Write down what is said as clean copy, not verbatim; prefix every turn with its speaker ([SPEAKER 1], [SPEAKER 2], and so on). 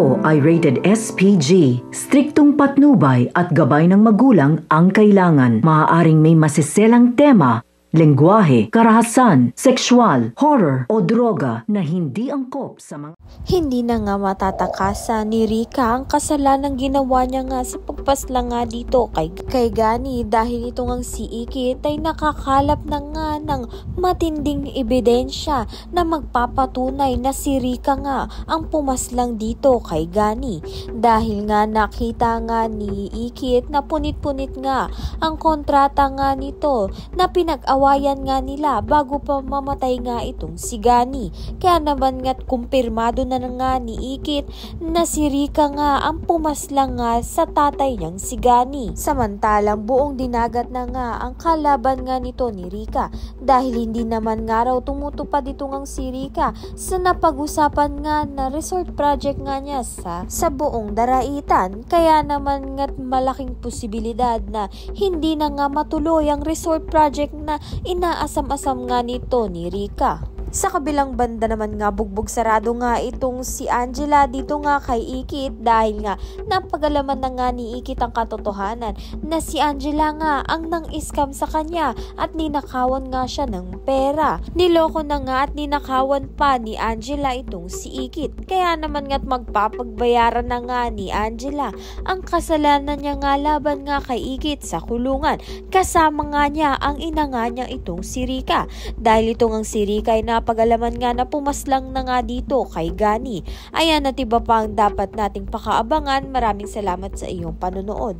[SPEAKER 1] ito ay rated SPG. Striktong patnubay at gabay ng magulang ang kailangan. Maaaring may masiselang tema, lengguwahe, karahasan, sexual, horror o droga na hindi angkop sa mga...
[SPEAKER 2] Hindi na nga matatakasan ni Rika ang kasalanang ginawa niya nga sa pagpaslang nga dito kay Gani dahil ito ngang si Ikit ay nakakalap na nga ng matinding ebidensya na magpapatunay na si Rika nga ang pumaslang dito kay Gani dahil nga nakita nga ni Ikit na punit-punit nga ang kontrata nga nito na pinag-awayan nga nila bago pa mamatay nga itong si Gani. Kaya naman nga't kumpirmado na nga ni Ikit na si Rika nga ang pumaslang nga sa tatay niyang si Gani. Samantalang buong dinagat na nga ang kalaban nga nito ni Rika dahil hindi naman nga raw tumutupad ito ngang si Rika sa napag-usapan nga na resort project nga niya sa buong Daraitan. Kaya naman nga't malaking posibilidad na hindi na nga matuloy ang resort project na inaasam-asam nga nito ni Rika. Sa kabilang banda naman nga bugbog sarado nga itong si Angela dito nga kay Ikit dahil nga napagalaman na nga ni Ikit ang katotohanan na si Angela nga ang nang-scam sa kanya at ninakawan nga siya ng pera. Niloko na nga at ninakawan pa ni Angela itong si Ikit. Kaya naman nga't magpapagbayaran na nga ni Angela ang kasalanan niya nga laban nga kay Ikit sa kulungan. Kasama nga niya ang ina nga niya itong si Rika dahil itong ang si Rika ay napagalaman nga na pumaslang na nga dito kay Gani. Ayan at iba pa ang dapat nating pakaabangan. Maraming salamat sa iyong panonood.